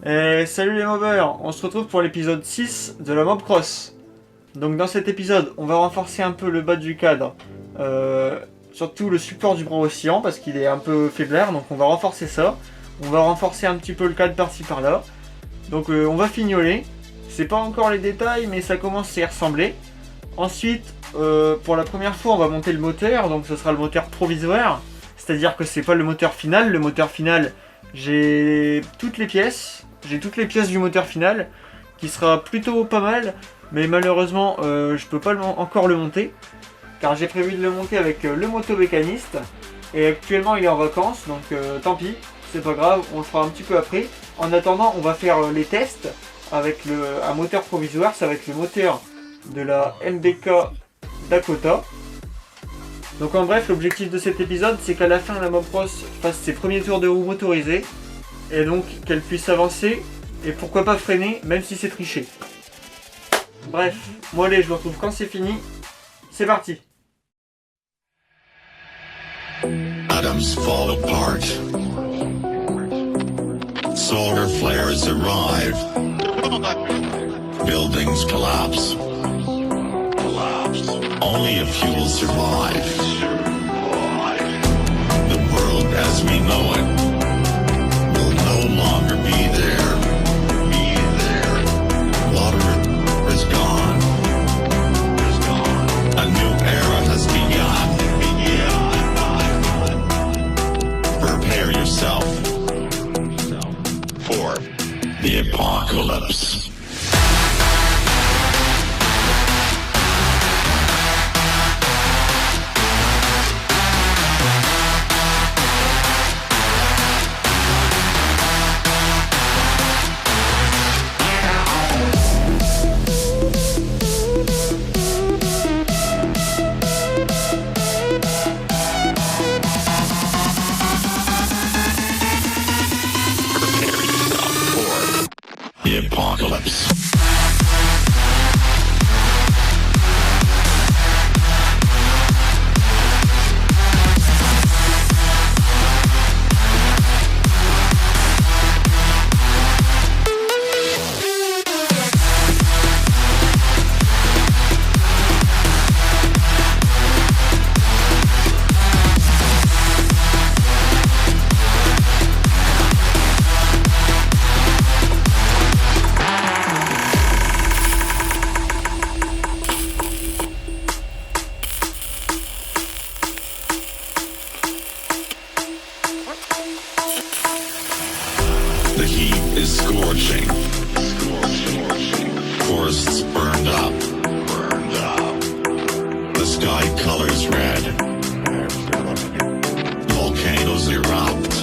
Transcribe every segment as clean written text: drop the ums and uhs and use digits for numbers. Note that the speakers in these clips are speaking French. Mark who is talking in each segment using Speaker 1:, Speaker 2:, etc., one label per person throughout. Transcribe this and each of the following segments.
Speaker 1: Et salut les mobers, on se retrouve pour l'épisode 6 de la Mob Cross. Donc dans cet épisode, on va renforcer un peu le bas du cadre, surtout le support du bras oscillant parce qu'il est un peu faiblard, donc on va renforcer ça. On va renforcer un petit peu le cadre par-ci par-là. Donc on va fignoler, c'est pas encore les détails mais ça commence à y ressembler. Ensuite, pour la première fois on va monter le moteur, donc ce sera le moteur provisoire. C'est-à-dire que c'est pas le moteur final, j'ai toutes les pièces du moteur final, qui sera plutôt pas mal, mais malheureusement je peux pas encore le monter, car j'ai prévu de le monter avec le motomécaniste, et actuellement il est en vacances, donc tant pis, c'est pas grave, on le fera un petit peu après. En attendant, on va faire les tests avec un moteur provisoire, ça va être le moteur de la MBK Dakota. Donc en bref, l'objectif de cet épisode, c'est qu'à la fin, la Mob Cross fasse ses premiers tours de roue motorisés, et donc qu'elle puisse avancer, et pourquoi pas freiner, même si c'est triché. Bref, moi allez, je vous retrouve quand c'est fini. C'est parti.
Speaker 2: Atoms fall apart. Solar flares arrive. Buildings collapse. Only a few will survive. The world as we know it will no longer be there. Water is gone. A new era has begun. Prepare yourself for the apocalypse. The apocalypse. The heat is scorching. Forests burned up. The sky colors red. Volcanoes erupt.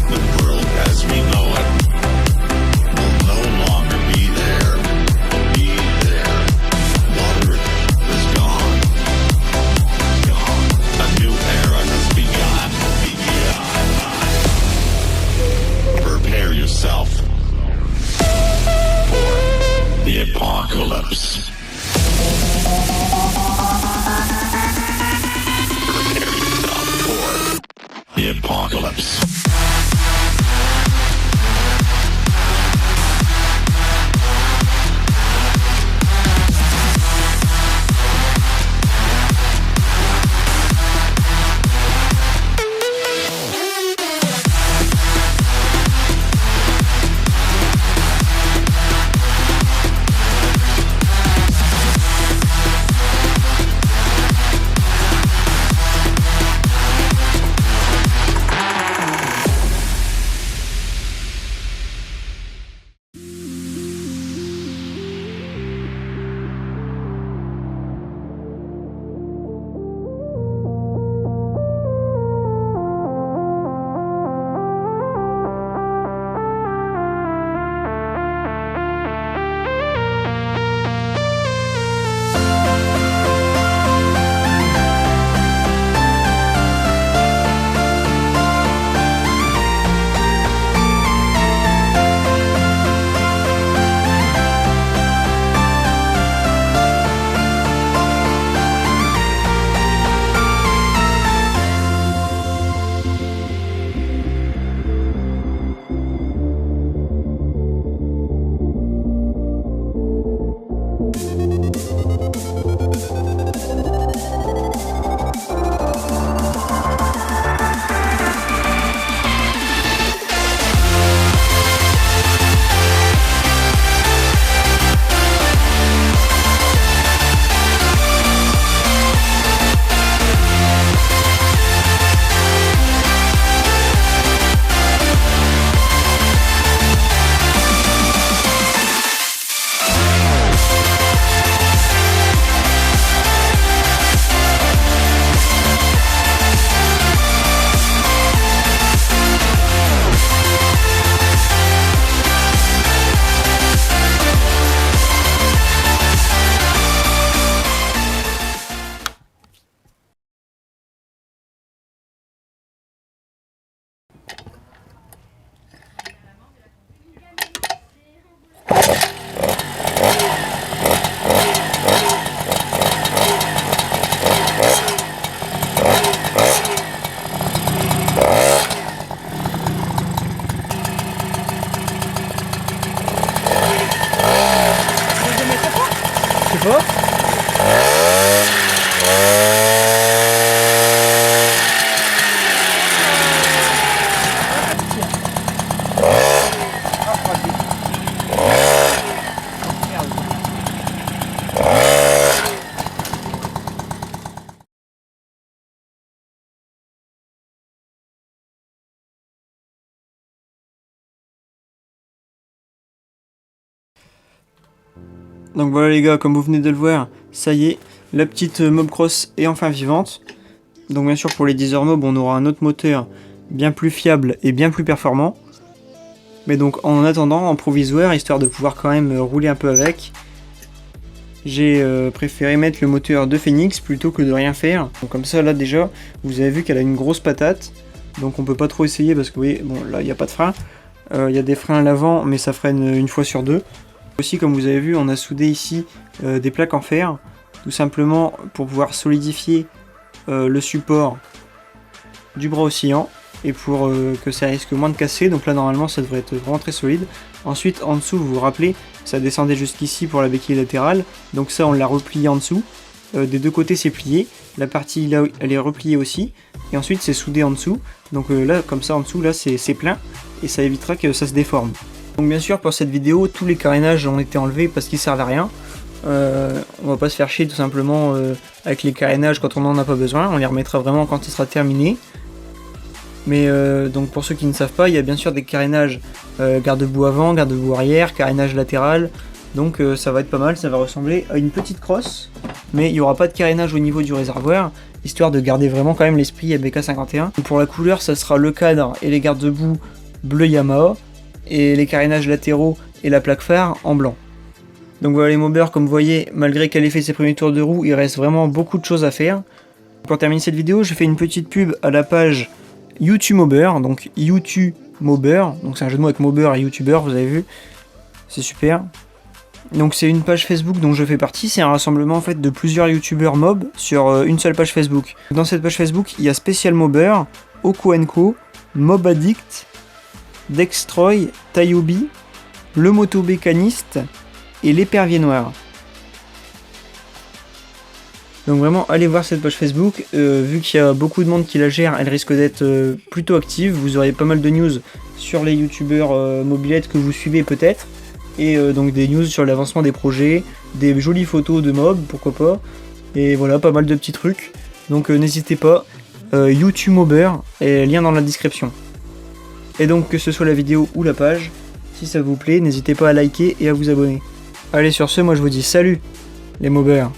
Speaker 2: The world as we know it will no longer be there. Water is gone. A new era has begun. Prepare yourself for the apocalypse. Prepare yourself for the apocalypse.
Speaker 1: Donc voilà les gars, comme vous venez de le voir, ça y est, la petite Mobcross est enfin vivante. Donc bien sûr pour les Deezer Mob, on aura un autre moteur bien plus fiable et bien plus performant. Mais donc en attendant, en provisoire, histoire de pouvoir quand même rouler un peu avec, j'ai préféré mettre le moteur de Phoenix plutôt que de rien faire. Donc comme ça là déjà, vous avez vu qu'elle a une grosse patate. Donc on peut pas trop essayer parce que vous voyez, bon là il n'y a pas de frein. Il y a des freins à l'avant mais ça freine une fois sur deux. Aussi comme vous avez vu, on a soudé ici des plaques en fer. Tout simplement pour pouvoir solidifier le support du bras oscillant. Et pour que ça risque moins de casser, donc là normalement ça devrait être vraiment très solide. Ensuite en dessous, vous vous rappelez, ça descendait jusqu'ici pour la béquille latérale, donc ça on l'a replié en dessous. Des deux côtés c'est plié, la partie là elle est repliée aussi, et ensuite c'est soudé en dessous. Donc là comme ça en dessous là c'est plein, et ça évitera que ça se déforme. Donc bien sûr pour cette vidéo, tous les carénages ont été enlevés parce qu'ils servent à rien. On va pas se faire chier tout simplement avec les carénages quand on en a pas besoin, on les remettra vraiment quand il sera terminé. Mais donc pour ceux qui ne savent pas, il y a bien sûr des carénages garde-boue avant, garde-boue arrière, carénage latéral. Donc ça va être pas mal, ça va ressembler à une petite crosse. Mais il n'y aura pas de carénage au niveau du réservoir, histoire de garder vraiment quand même l'esprit ABK51. Pour la couleur, ça sera le cadre et les garde-boue bleu Yamaha, et les carénages latéraux et la plaque phare en blanc. Donc voilà les mobbers, comme vous voyez, malgré qu'elle ait fait ses premiers tours de roue, il reste vraiment beaucoup de choses à faire. Pour terminer cette vidéo, je fais une petite pub à la page YouTube Mobber, donc YouTube Mobber, donc c'est un jeu de mots avec Mobber et YouTuber, vous avez vu, c'est super. Donc c'est une page Facebook dont je fais partie, c'est un rassemblement en fait de plusieurs YouTubers mob sur une seule page Facebook. Dans cette page Facebook, il y a Special Mobber, Oko & Co, Mob Addict, Dextroy, Tayobi, le Motobécaniste et l'épervier noir. Donc vraiment allez voir cette page Facebook, vu qu'il y a beaucoup de monde qui la gère, elle risque d'être plutôt active, vous aurez pas mal de news sur les youtubeurs mobilettes que vous suivez peut-être, et donc des news sur l'avancement des projets, des jolies photos de mobs, pourquoi pas, et voilà, pas mal de petits trucs, donc n'hésitez pas, YouTube Mobber, et lien dans la description. Et donc que ce soit la vidéo ou la page, si ça vous plaît, n'hésitez pas à liker et à vous abonner. Allez sur ce, moi je vous dis salut les mobbers.